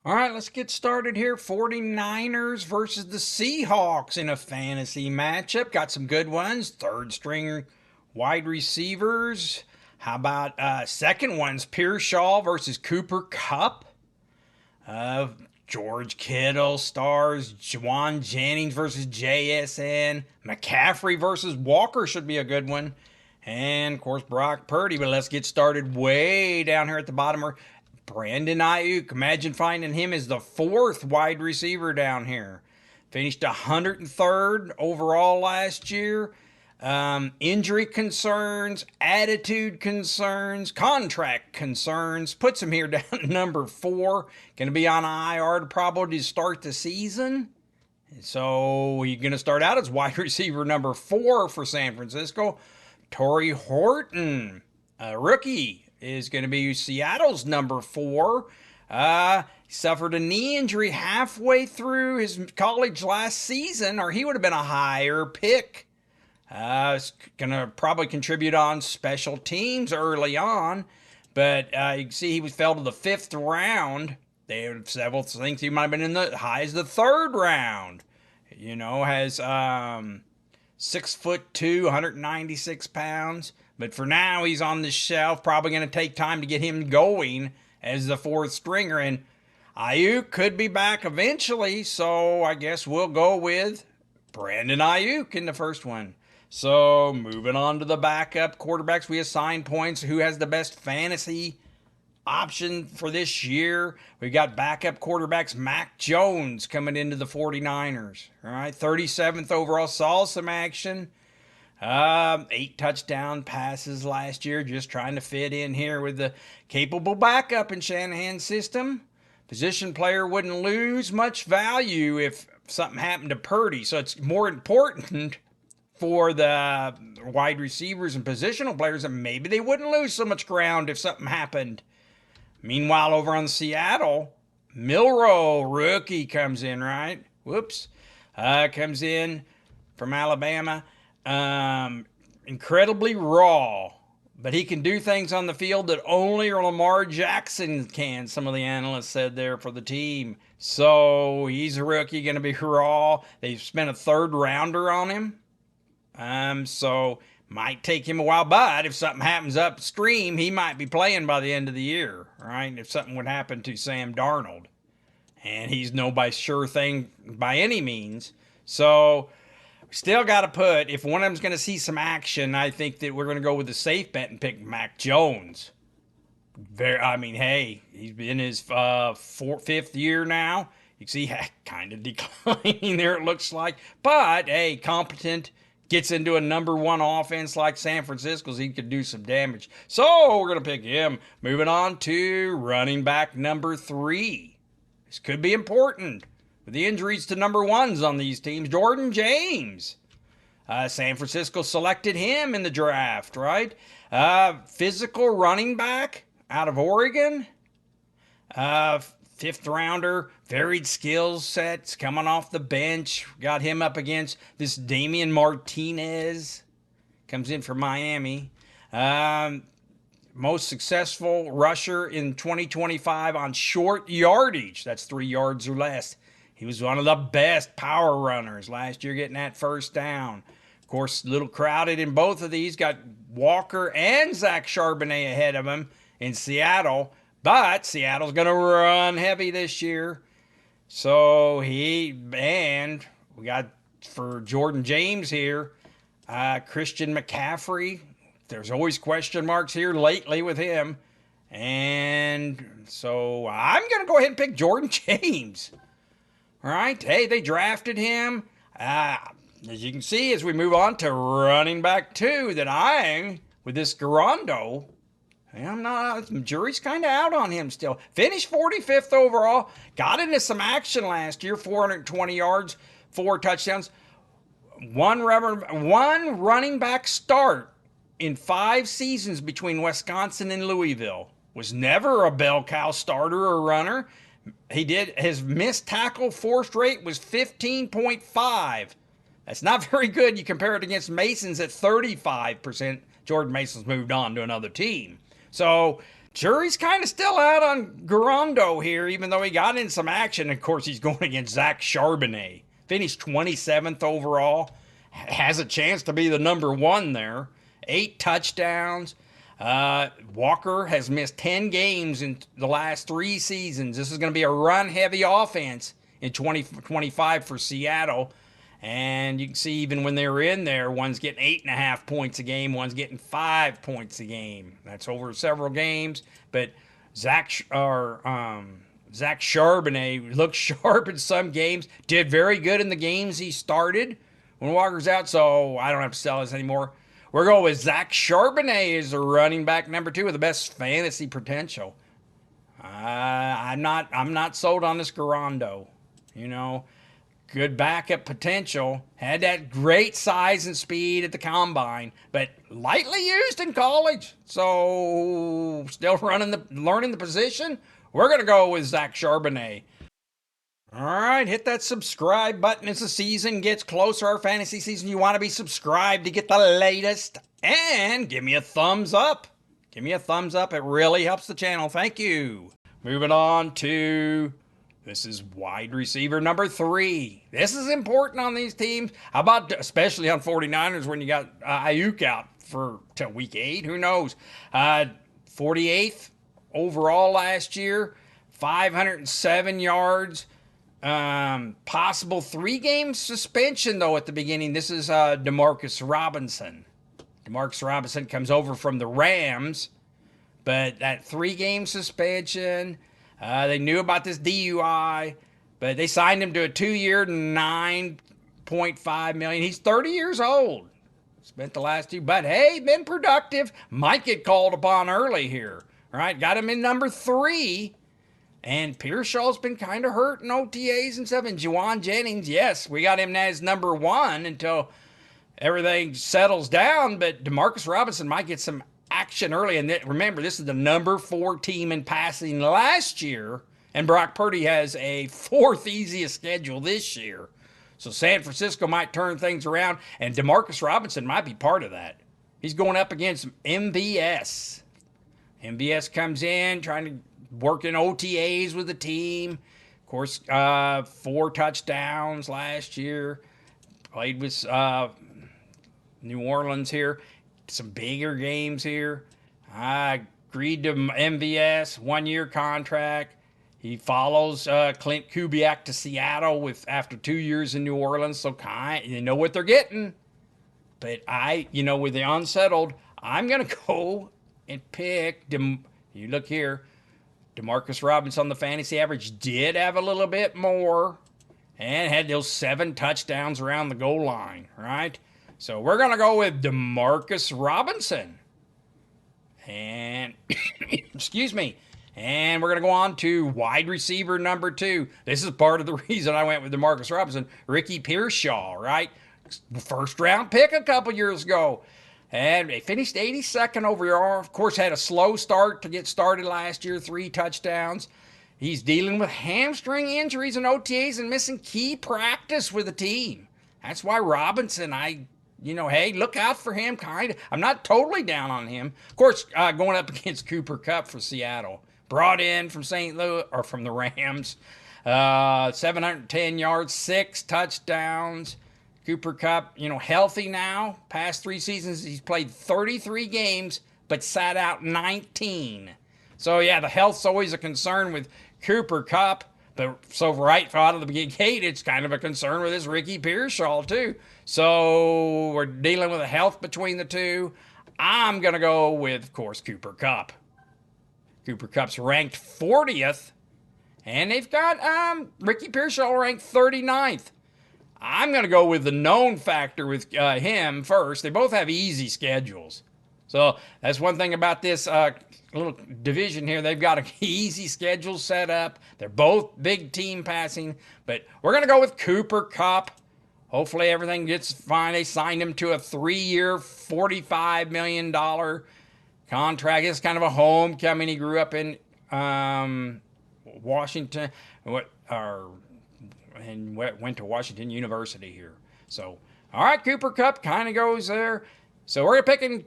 All right, let's get started here. 49ers versus the Seahawks in a fantasy matchup. Got some good ones. Third string wide receivers. How about second ones? Pearshaw versus Cooper Kupp. Uh, George Kittle stars. Juwan Jennings versus JSN. McCaffrey versus Walker should be a good one. And of course, Brock Purdy. But let's get started way down here at the bottom. Brandon Ayuk. Imagine finding him as the fourth wide receiver down here. Finished 103rd overall last year. Injury concerns, attitude concerns, contract concerns puts him here down at number 4. Going to be on IR probably to start the season. So he's going to start out as wide receiver number 4 for San Francisco. Torrey Horton, a rookie, is going to be Seattle's number 4. Suffered a knee injury halfway through his college last season, or he would have been a higher pick. It's going to probably contribute on special teams early on, but you can see he fell to the 5th round. They have several things he might have been in the high as the 3rd round. Has 6'2", 196 pounds. But for now, he's on the shelf. Probably going to take time to get him going as the 4th stringer. And Ayuk could be back eventually, so I guess we'll go with Brandon Ayuk in the first one. So moving on to the backup quarterbacks, we assign points. Who has the best fantasy option for this year? We've got backup quarterbacks. Mac Jones coming into the 49ers. All right, 37th overall, saw some action. 8 touchdown passes last year, just trying to fit in here with the capable backup in Shanahan's system. Position player wouldn't lose much value if something happened to Purdy, so it's more important for the wide receivers and positional players that maybe they wouldn't lose so much ground if something happened. Meanwhile, over on Seattle, Milroe, rookie, comes in, right? Whoops. Comes in from Alabama. Incredibly raw, but he can do things on the field that only Lamar Jackson can, some of the analysts said there for the team. So he's a rookie, going to be raw. They've spent a 3rd rounder on him. So might take him a while, but if something happens upstream, he might be playing by the end of the year, right? If something would happen to Sam Darnold. And he's no by sure thing by any means. So still got to put, if one of them's going to see some action, I think that we're going to go with the safe bet and pick Mac Jones. Hey, he's been his 5th year now. You can see kind of declining there, it looks like. But, hey, competent, gets into a number 1 offense like San Francisco's, he could do some damage. So we're going to pick him. Moving on to running back number 3. This could be important. With the injuries to number 1s on these teams, Jordan James. San Francisco selected him in the draft, right? Physical running back out of Oregon. 5th rounder, varied skill sets, coming off the bench. Got him up against this Damian Martinez. Comes in from Miami. Most successful rusher in 2025 on short yardage. That's 3 yards or less. He was one of the best power runners last year, getting that first down. Of course, a little crowded in both of these. Got Walker and Zach Charbonnet ahead of him in Seattle. But Seattle's going to run heavy this year. So and we got for Jordan James here, Christian McCaffrey. There's always question marks here lately with him. And so I'm going to go ahead and pick Jordan James. All right. Hey, they drafted him. As you can see, as we move on to running back 2, that I'm with this Garando. The jury's kind of out on him still. Finished 45th overall. Got into some action last year. 420 yards, 4 touchdowns. One running back start in 5 seasons between Wisconsin and Louisville. Was never a bell cow starter or runner. His missed tackle forced rate was 15.5. That's not very good. You compare it against Mason's at 35%. Jordan Mason's moved on to another team. So Jury's kind of still out on Garando here, even though he got in some action. Of course, he's going against Zach Charbonnet. Finished 27th overall. Has a chance to be the number one there. 8 touchdowns. Walker has missed 10 games in the last 3 seasons. This is going to be a run-heavy offense in 2025 for Seattle. And you can see even when they were in there, one's getting 8.5 points a game, one's getting 5 points a game. That's over several games. But Zach Charbonnet looked sharp in some games, did very good in the games he started when Walker's out, so I don't have to sell this anymore. We're going with Zach Charbonnet as a running back number 2 with the best fantasy potential. I'm not sold on this Garando. You know, good backup potential. Had that great size and speed at the combine, but lightly used in college. So still learning the position. We're gonna go with Zach Charbonnet. All right, hit that subscribe button as the season gets closer. Our fantasy season, you want to be subscribed to get the latest. And give me a thumbs up. Give me a thumbs up. It really helps the channel. Thank you. Moving on to, this is wide receiver number 3. This is important on these teams. How about, especially on 49ers when you got Ayuk out till week 8? Who knows? 48th overall last year. 507 yards. Possible 3-game suspension, though, at the beginning. This is Demarcus Robinson. Demarcus Robinson comes over from the Rams, but that 3-game suspension, they knew about this DUI, but they signed him to a 2-year, $9.5 million. He's 30 years old. Spent the last 2, but hey, been productive. Might get called upon early here. All right, got him in number 3. And Pearshaw's been kind of hurt in OTAs and stuff. And Juwan Jennings, yes, we got him as number 1 until everything settles down. But Demarcus Robinson might get some action early. And remember, this is the number 4 team in passing last year. And Brock Purdy has a 4th easiest schedule this year. So San Francisco might turn things around. And Demarcus Robinson might be part of that. He's going up against MVS. MVS comes in trying to work in OTAs with the team. Of course, 4 touchdowns last year. Played with New Orleans here. Some bigger games here. I agreed to MVS, 1-year contract. He follows Clint Kubiak to Seattle after 2 years in New Orleans. So you know what they're getting. But with the unsettled, I'm going to go and pick you look here. Demarcus Robinson on the fantasy average did have a little bit more and had those 7 touchdowns around the goal line, right? So we're going to go with Demarcus Robinson. And, excuse me, and we're going to go on to wide receiver number 2. This is part of the reason I went with Demarcus Robinson. Ricky Pearsall, right? First round pick a couple years ago. And they finished 82nd overall. Of course, had a slow start to get started last year, 3 touchdowns. He's dealing with hamstring injuries and OTAs and missing key practice with the team. That's why Robinson, hey, look out for him, kind of. I'm not totally down on him. Of course, going up against Cooper Kupp for Seattle. Brought in from St. Louis, or from the Rams. 710 yards, 6 touchdowns. Cooper Kupp, healthy now. Past 3 seasons, he's played 33 games, but sat out 19. So, yeah, the health's always a concern with Cooper Kupp. But so right out of the gate, it's kind of a concern with this Ricky Pearsall, too. So we're dealing with a health between the two. I'm going to go with, of course, Cooper Kupp. Cooper Kupp's ranked 40th. And they've got Ricky Pearsall ranked 39th. I'm going to go with the known factor with him first. They both have easy schedules. So that's one thing about this little division here. They've got an easy schedule set up. They're both big team passing. But we're going to go with Cooper Kupp. Hopefully everything gets fine. They signed him to a 3-year, $45 million contract. It's kind of a homecoming. He grew up in Washington. And went to Washington University here. So, all right, Cooper Kupp kind of goes there. So we're picking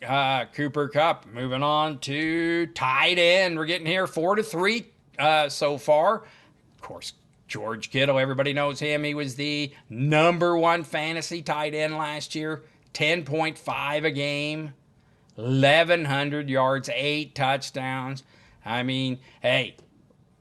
Cooper Kupp. Moving on to tight end. We're getting here 4-3 so far. Of course, George Kittle, everybody knows him. He was the #1 fantasy tight end last year. 10.5 a game, 1,100 yards, 8 touchdowns. I mean, hey,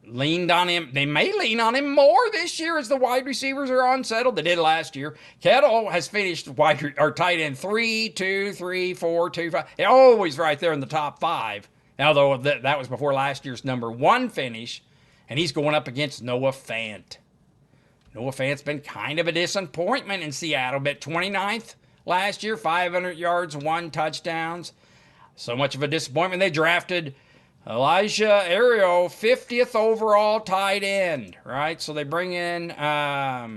leaned on him. They may lean on him more this year as the wide receivers are unsettled. They did last year. Kittle has finished tight end 3, 2, 3, 4, 2, 5. Always right there in the top 5. Although that was before last year's #1 finish. And he's going up against Noah Fant. Noah Fant's been kind of a disappointment in Seattle. But 29th last year, 500 yards, 1 touchdowns. So much of a disappointment. They drafted Elijah Ario, 50th overall tight end, right? So they bring in a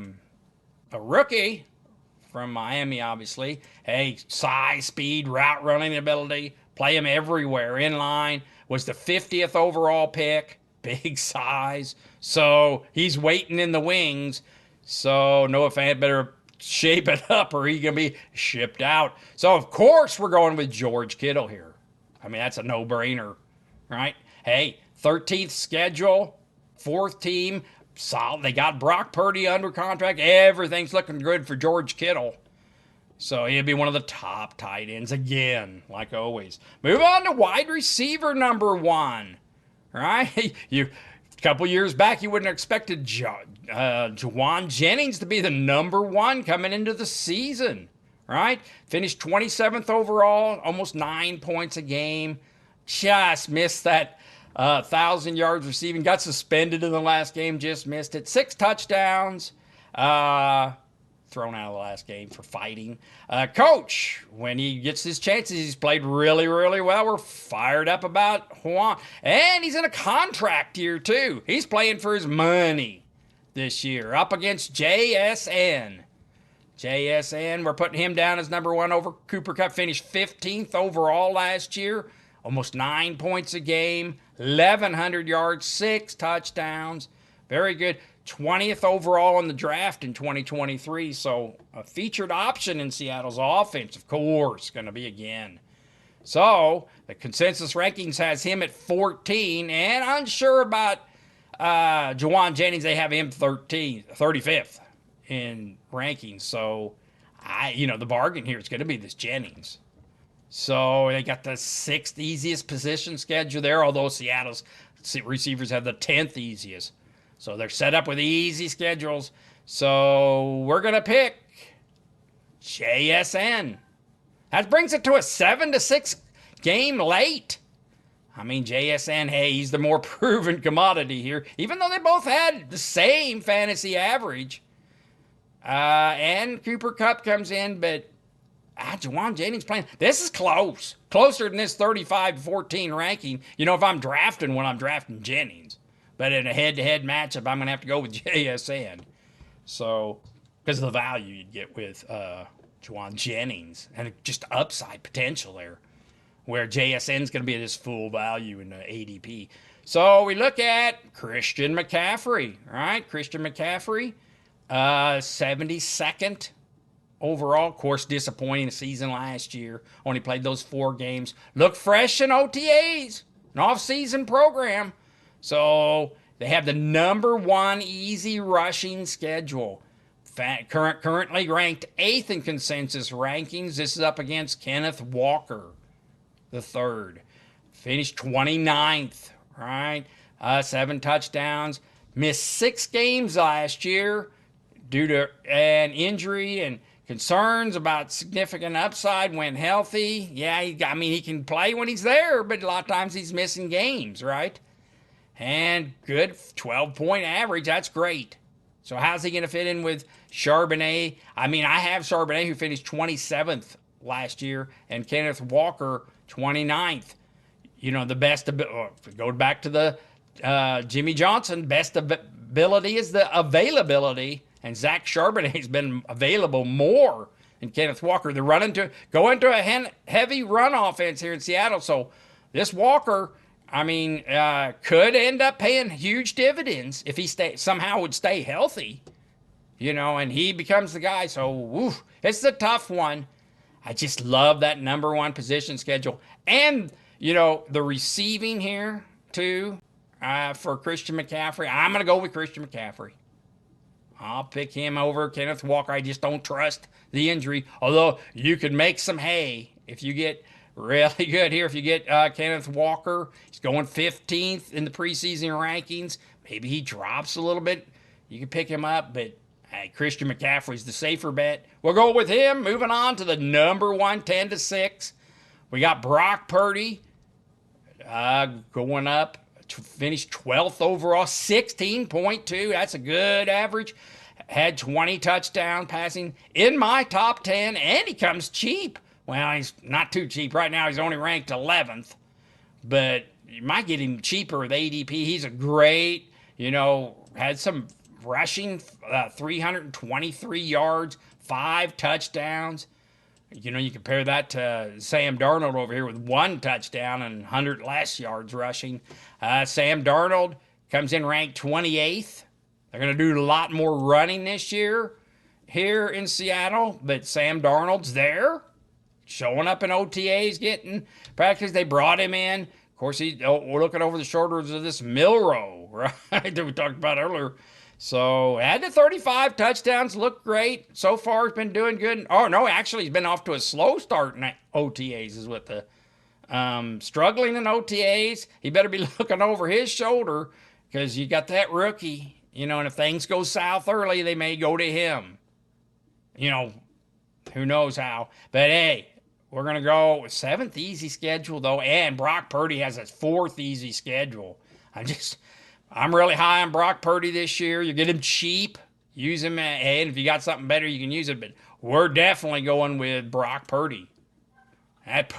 rookie from Miami, obviously. Hey, size, speed, route running ability, play him everywhere. In line, was the 50th overall pick, big size. So he's waiting in the wings. So Noah Fant better shape it up or he's going to be shipped out. So, of course, we're going with George Kittle here. I mean, that's a no-brainer. Right? Hey, 13th schedule, 4th team, solid. They got Brock Purdy under contract. Everything's looking good for George Kittle. So he'll be one of the top tight ends again, like always. Move on to wide receiver #1. Right? A couple years back, you wouldn't have expected Juwan Jennings to be the #1 coming into the season. Right? Finished 27th overall, almost 9 points a game. Just missed that 1,000 yards receiving. Got suspended in the last game. Just missed it. 6 touchdowns. Thrown out of the last game for fighting. Coach, when he gets his chances, he's played really, really well. We're fired up about Juan. And he's in a contract year, too. He's playing for his money this year. Up against JSN. JSN, we're putting him down as #1 over Cooper Kupp. Finished 15th overall last year. Almost 9 points a game, 1,100 yards, 6 touchdowns. Very good. 20th overall in the draft in 2023. So a featured option in Seattle's offense, of course, going to be again. So the consensus rankings has him at 14, and unsure about Juwan Jennings. They have him 35th in rankings. So the bargain here is going to be this Jennings. So they got the 6th easiest position schedule there, although Seattle's receivers have the 10th easiest. So they're set up with easy schedules. So we're going to pick JSN. That brings it to a 7-6 game late. I mean, JSN, hey, he's the more proven commodity here, even though they both had the same fantasy average. And Cooper Kupp comes in, but Juwan Jennings playing. This is close. Closer than this 35-14 ranking. If I'm drafting one, I'm drafting Jennings. But in a head-to-head matchup, I'm going to have to go with JSN. So, because of the value you'd get with Juwan Jennings. And just upside potential there. Where JSN's going to be this full value in the ADP. So, we look at Christian McCaffrey. Right? Christian McCaffrey. 72nd overall. Of course, disappointing season last year. Only played those 4 games. Looked fresh in OTAs. An off-season program. So they have the #1 easy rushing schedule. Currently ranked 8th in consensus rankings. This is up against Kenneth Walker, the 3rd. Finished 29th, right? 7 touchdowns. Missed 6 games last year due to an injury and concerns about significant upside when healthy. Yeah, he can play when he's there, but a lot of times he's missing games, right? And good 12-point average. That's great. So how's he going to fit in with Charbonnet? I have Charbonnet, who finished 27th last year, and Kenneth Walker, 29th. The best, go back to the Jimmy Johnson, best ability is the availability, and Zach Charbonnet's been available more than Kenneth Walker. They're going to a heavy run offense here in Seattle, so this Walker, could end up paying huge dividends if he somehow would stay healthy, and he becomes the guy. So, it's a tough one. I just love that number one position schedule. And, you know, the receiving here, too, for Christian McCaffrey. I'm going to go with Christian McCaffrey. I'll pick him over Kenneth Walker. I just don't trust the injury. Although you could make some hay if you get really good here. If you get Kenneth Walker, he's going 15th in the preseason rankings. Maybe he drops a little bit. You can pick him up, but hey, Christian McCaffrey's the safer bet. We'll go with him. Moving on to the number one, 10-6. We got Brock Purdy going up. Finished 12th overall, 16.2. That's a good average. Had 20 touchdown passing in my top 10, and he comes cheap. Well, he's not too cheap. Right now, he's only ranked 11th, but you might get him cheaper with ADP. He's a great, had some rushing, 323 yards, 5 touchdowns. You compare that to Sam Darnold over here with 1 touchdown and 100 less yards rushing. Sam Darnold comes in ranked 28th. They're going to do a lot more running this year here in Seattle, but Sam Darnold's there, showing up in OTAs, getting practice. They brought him in. Of course, we're looking over the shoulders of this Milrow, right, that we talked about earlier. So, had the 35 touchdowns, looked great. So far, he's been doing good. Oh, no, actually, he's been off to a slow start in OTAs, is what the struggling in OTAs. He better be looking over his shoulder because you got that rookie, and if things go south early, they may go to him. Who knows how. But, hey, we're going to go with 7th easy schedule, though, and Brock Purdy has a 4th easy schedule. I'm really high on Brock Purdy this year. You get him cheap, use him, and if you got something better, you can use it. But we're definitely going with Brock Purdy. That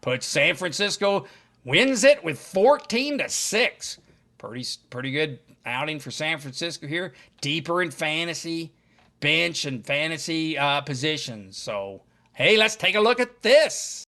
puts San Francisco, wins it with 14-6. Pretty good outing for San Francisco here. Deeper in fantasy, bench and fantasy positions. So, hey, let's take a look at this.